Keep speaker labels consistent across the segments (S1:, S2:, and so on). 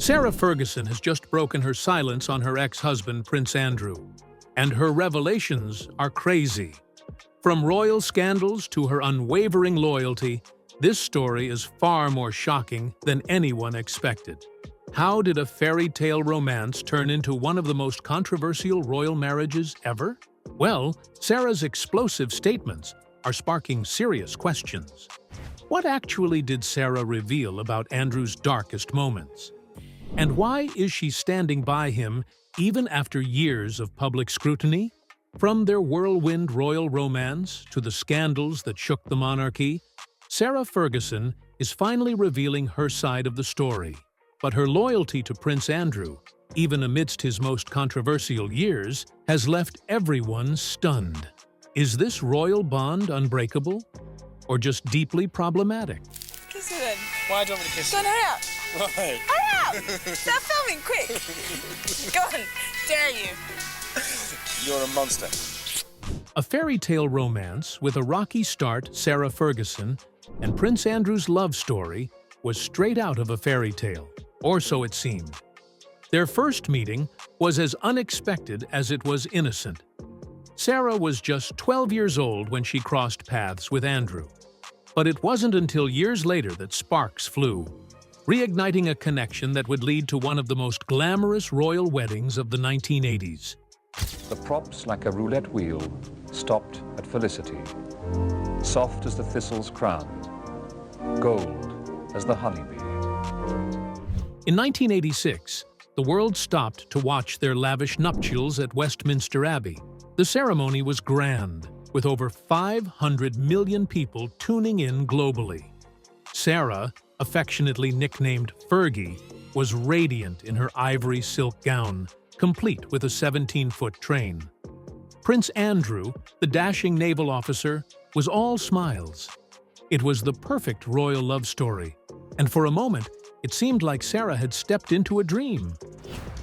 S1: Sarah Ferguson has just broken her silence on her ex-husband, Prince Andrew, and her revelations are crazy. From royal scandals to her unwavering loyalty, this story is far more shocking than anyone expected. How did a fairy tale romance turn into one of the most controversial royal marriages ever? Well, Sarah's explosive statements are sparking serious questions. What actually did Sarah reveal about Andrew's darkest moments? And why is she standing by him even after years of public scrutiny? From their whirlwind royal romance to the scandals that shook the monarchy, Sarah Ferguson is finally revealing her side of the story. But her loyalty to Prince Andrew, even amidst his most controversial years, has left everyone stunned. Is this royal bond unbreakable? Or just deeply problematic?
S2: Kiss her then.
S3: Why do you want me to kiss you?
S2: Go on, hurry up.
S3: Why?
S2: Hurry up! Stop filming, quick. Go on, dare you.
S3: You're a monster.
S1: A fairy tale romance with a rocky start, Sarah Ferguson, and Prince Andrew's love story was straight out of a fairy tale, or so it seemed. Their first meeting was as unexpected as it was innocent. Sarah was just 12 years old when she crossed paths with Andrew. But it wasn't until years later that sparks flew, reigniting a connection that would lead to one of the most glamorous royal weddings of the 1980s.
S4: The props, like a roulette wheel, stopped at felicity. Soft as the thistle's crown, gold as the honeybee.
S1: In 1986, the world stopped to watch their lavish nuptials at Westminster Abbey. The ceremony was grand, with over 500 million people tuning in globally. Sarah, affectionately nicknamed Fergie, was radiant in her ivory silk gown, complete with a 17-foot train. Prince Andrew, the dashing naval officer, was all smiles. It was the perfect royal love story, and for a moment, it seemed like Sarah had stepped into a dream.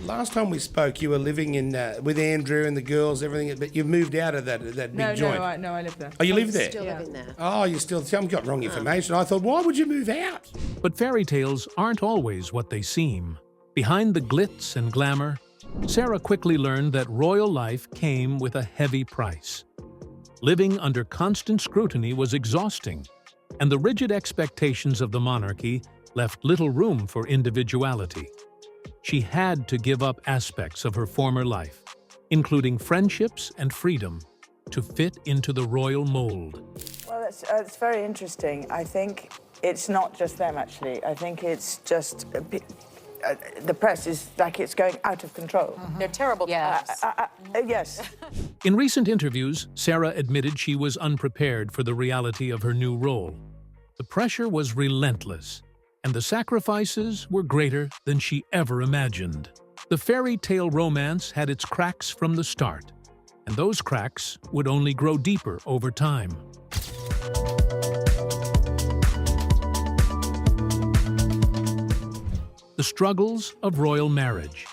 S5: Last time we spoke, you were living in with Andrew and the girls, everything, but you've moved out of that big joint.
S6: No, I live there.
S5: Oh, you live there?
S6: Still living there.
S5: Oh, you still... I've got wrong information. I thought, why would you move out?
S1: But fairy tales aren't always what they seem. Behind the glitz and glamour, Sarah quickly learned that royal life came with a heavy price. Living under constant scrutiny was exhausting, and the rigid expectations of the monarchy left little room for individuality. She had to give up aspects of her former life, including friendships and freedom, to fit into the royal mold.
S6: Well, it's very interesting. I think it's not just them, actually. I think it's just... the press is like it's going out of control.
S2: They're terrible.
S6: Yes. Yes.
S1: In recent interviews, Sarah admitted she was unprepared for the reality of her new role. The pressure was relentless, and the sacrifices were greater than she ever imagined. The fairy tale romance had its cracks from the start, and those cracks would only grow deeper over time. The struggles of royal marriage.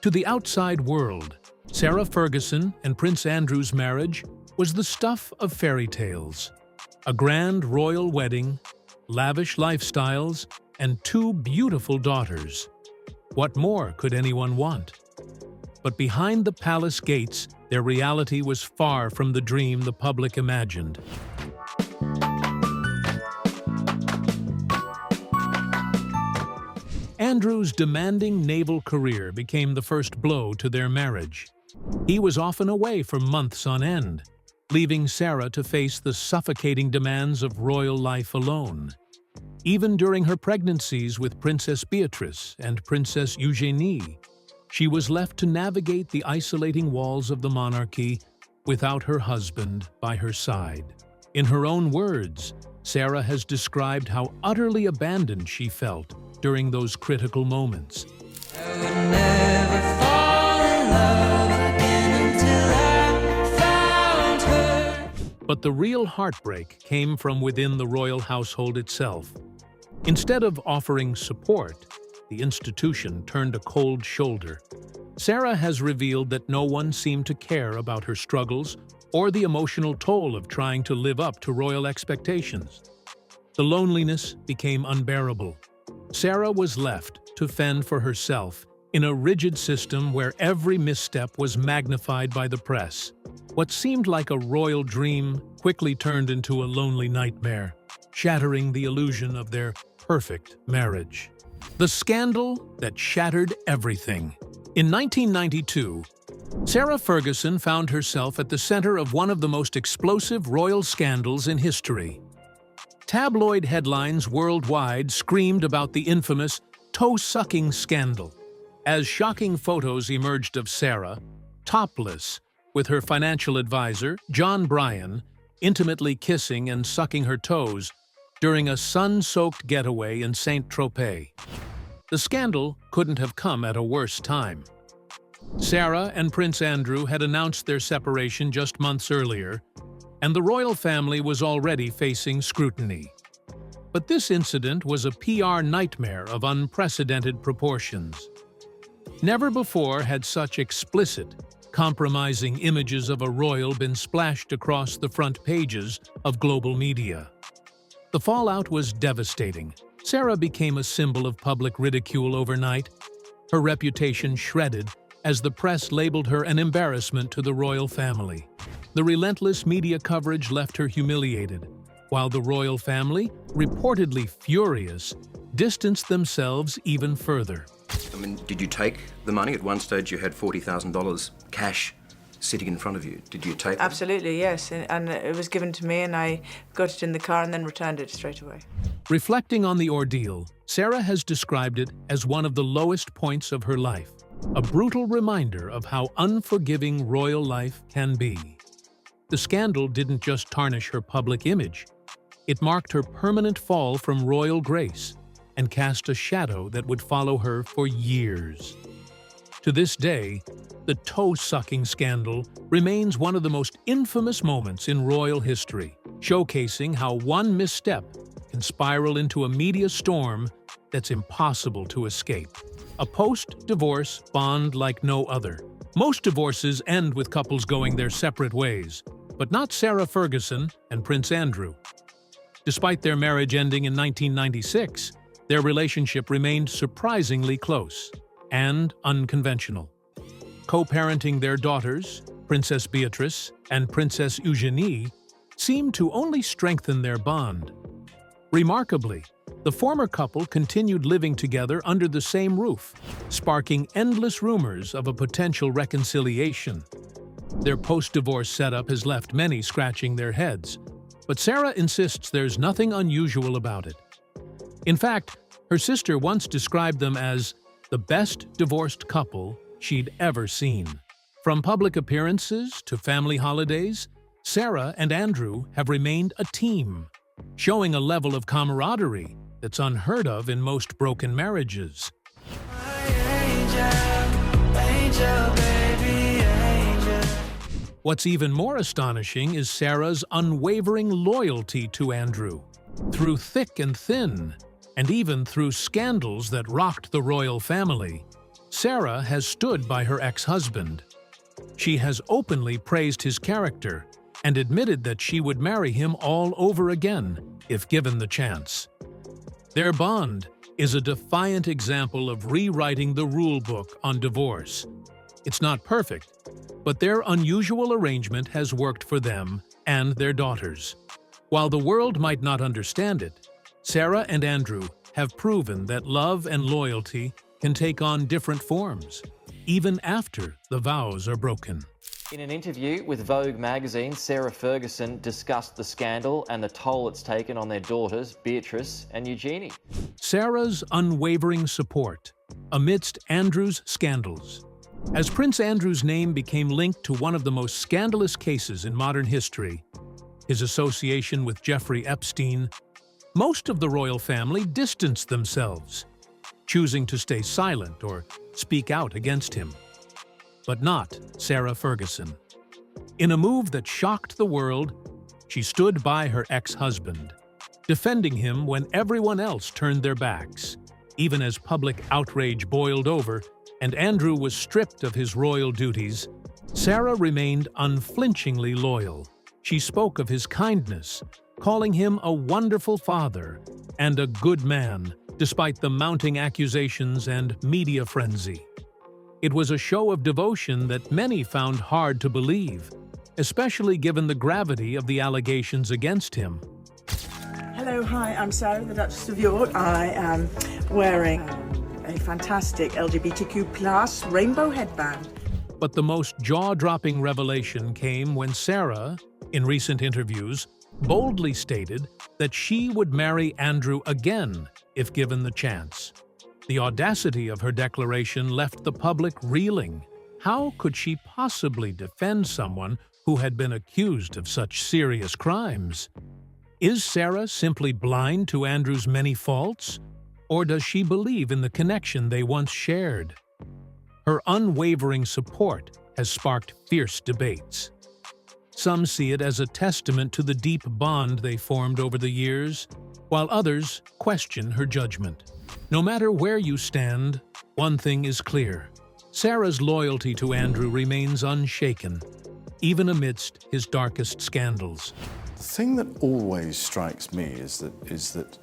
S1: To the outside world, Sarah Ferguson and Prince Andrew's marriage was the stuff of fairy tales. A grand royal wedding, lavish lifestyles, and 2 beautiful daughters. What more could anyone want? But behind the palace gates, their reality was far from the dream the public imagined. Andrew's demanding naval career became the first blow to their marriage. He was often away for months on end, leaving Sarah to face the suffocating demands of royal life alone. Even during her pregnancies with Princess Beatrice and Princess Eugenie, she was left to navigate the isolating walls of the monarchy without her husband by her side. In her own words, Sarah has described how utterly abandoned she felt during those critical moments.
S7: I would never fall in love again until I found her.
S1: But the real heartbreak came from within the royal household itself. Instead of offering support, the institution turned a cold shoulder. Sarah has revealed that no one seemed to care about her struggles or the emotional toll of trying to live up to royal expectations. The loneliness became unbearable. Sarah was left to fend for herself in a rigid system where every misstep was magnified by the press. What seemed like a royal dream quickly turned into a lonely nightmare, shattering the illusion of their perfect marriage. The scandal that shattered everything. In 1992, Sarah Ferguson found herself at the center of one of the most explosive royal scandals in history. Tabloid headlines worldwide screamed about the infamous toe-sucking scandal, as shocking photos emerged of Sarah, topless, with her financial advisor, John Bryan, intimately kissing and sucking her toes during a sun-soaked getaway in Saint-Tropez. The scandal couldn't have come at a worse time. Sarah and Prince Andrew had announced their separation just months earlier, and the royal family was already facing scrutiny. But this incident was a PR nightmare of unprecedented proportions. Never before had such explicit, compromising images of a royal been splashed across the front pages of global media. The fallout was devastating. Sarah became a symbol of public ridicule overnight, her reputation shredded as the press labeled her an embarrassment to the royal family. The relentless media coverage left her humiliated, while the royal family, reportedly furious, distanced themselves even further.
S8: I mean, did you take the money? At one stage you had $40,000 cash sitting in front of you. Did you take it?
S6: Absolutely, yes. And it was given to me and I got it in the car and then returned it straight away.
S1: Reflecting on the ordeal, Sarah has described it as one of the lowest points of her life, a brutal reminder of how unforgiving royal life can be. The scandal didn't just tarnish her public image. It marked her permanent fall from royal grace and cast a shadow that would follow her for years. To this day, the toe-sucking scandal remains one of the most infamous moments in royal history, showcasing how one misstep can spiral into a media storm that's impossible to escape. A post-divorce bond like no other. Most divorces end with couples going their separate ways, but not Sarah Ferguson and Prince Andrew. Despite their marriage ending in 1996, their relationship remained surprisingly close and unconventional. Co-parenting their daughters, Princess Beatrice and Princess Eugenie, seemed to only strengthen their bond. Remarkably, the former couple continued living together under the same roof, sparking endless rumors of a potential reconciliation. Their post-divorce setup has left many scratching their heads, but Sarah insists there's nothing unusual about it. In fact, her sister once described them as the best divorced couple she'd ever seen. From public appearances to family holidays, Sarah and Andrew have remained a team, showing a level of camaraderie that's unheard of in most broken marriages. What's even more astonishing is Sarah's unwavering loyalty to Andrew. Through thick and thin, and even through scandals that rocked the royal family, Sarah has stood by her ex-husband. She has openly praised his character and admitted that she would marry him all over again if given the chance. Their bond is a defiant example of rewriting the rule book on divorce. It's not perfect, but their unusual arrangement has worked for them and their daughters. While the world might not understand it, Sarah and Andrew have proven that love and loyalty can take on different forms, even after the vows are broken.
S9: In an interview with Vogue magazine, Sarah Ferguson discussed the scandal and the toll it's taken on their daughters, Beatrice and Eugenie.
S1: Sarah's unwavering support amidst Andrew's scandals. As Prince Andrew's name became linked to one of the most scandalous cases in modern history, his association with Jeffrey Epstein, most of the royal family distanced themselves, choosing to stay silent or speak out against him. But not Sarah Ferguson. In a move that shocked the world, she stood by her ex-husband, defending him when everyone else turned their backs, even as public outrage boiled over and Andrew was stripped of his royal duties. Sarah remained unflinchingly loyal. She spoke of his kindness, calling him a wonderful father and a good man, despite the mounting accusations and media frenzy. It was a show of devotion that many found hard to believe, especially given the gravity of the allegations against him.
S6: Hello, hi, I'm Sarah, the Duchess of York. I am wearing a fantastic LGBTQ+ rainbow headband.
S1: But the most jaw-dropping revelation came when Sarah, in recent interviews, boldly stated that she would marry Andrew again if given the chance. The audacity of her declaration left the public reeling. How could she possibly defend someone who had been accused of such serious crimes? Is Sarah simply blind to Andrew's many faults? Or does she believe in the connection they once shared? Her unwavering support has sparked fierce debates. Some see it as a testament to the deep bond they formed over the years, while others question her judgment. No matter where you stand, one thing is clear. Sarah's loyalty to Andrew remains unshaken, even amidst his darkest scandals.
S10: The thing that always strikes me is that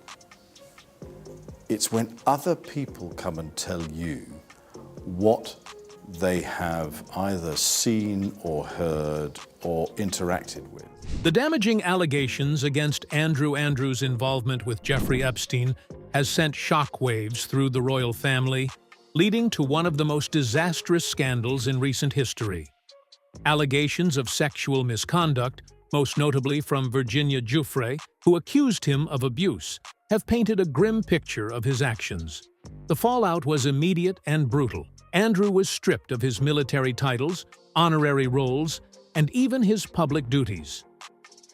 S10: it's when other people come and tell you what they have either seen or heard or interacted with.
S1: The damaging allegations against Andrew's involvement with Jeffrey Epstein has sent shockwaves through the royal family, leading to one of the most disastrous scandals in recent history. Allegations of sexual misconduct, most notably from Virginia Giuffre, who accused him of abuse, have painted a grim picture of his actions. The fallout was immediate and brutal. Andrew was stripped of his military titles, honorary roles, and even his public duties.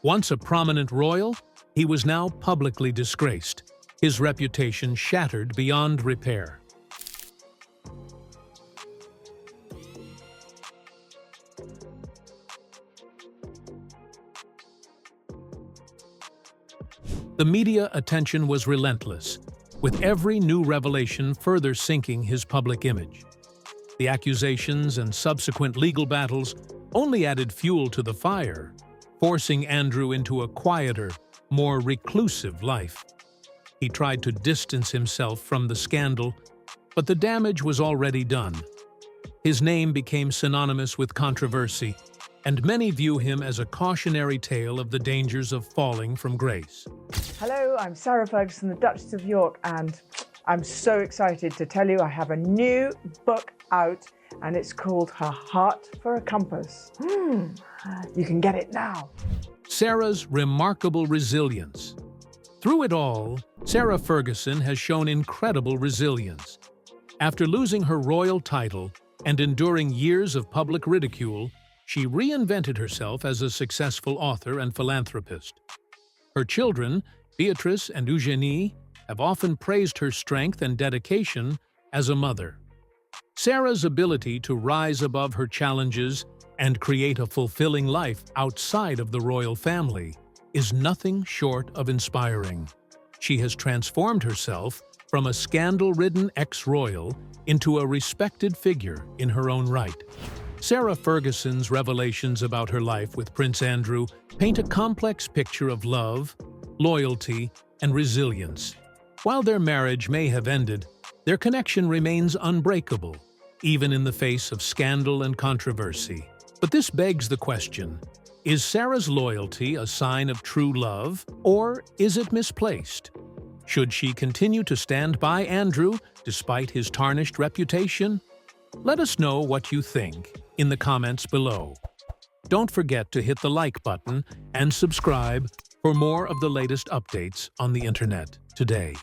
S1: Once a prominent royal, he was now publicly disgraced, his reputation shattered beyond repair. The media attention was relentless, with every new revelation further sinking his public image. The accusations and subsequent legal battles only added fuel to the fire, forcing Andrew into a quieter, more reclusive life. He tried to distance himself from the scandal, but the damage was already done. His name became synonymous with controversy, and many view him as a cautionary tale of the dangers of falling from grace.
S6: Hello, I'm Sarah Ferguson, the Duchess of York, and I'm so excited to tell you I have a new book out, and it's called Her Heart for a Compass. You can get it now.
S1: Sarah's remarkable resilience. Through it all, Sarah Ferguson has shown incredible resilience. After losing her royal title and enduring years of public ridicule, she reinvented herself as a successful author and philanthropist. Her children, Beatrice and Eugenie, have often praised her strength and dedication as a mother. Sarah's ability to rise above her challenges and create a fulfilling life outside of the royal family is nothing short of inspiring. She has transformed herself from a scandal-ridden ex-royal into a respected figure in her own right. Sarah Ferguson's revelations about her life with Prince Andrew paint a complex picture of love, loyalty, and resilience. While their marriage may have ended, their connection remains unbreakable, even in the face of scandal and controversy. But this begs the question, is Sarah's loyalty a sign of true love, or is it misplaced? Should she continue to stand by Andrew despite his tarnished reputation? Let us know what you think in the comments below. Don't forget to hit the like button and subscribe for more of the latest updates on the internet today.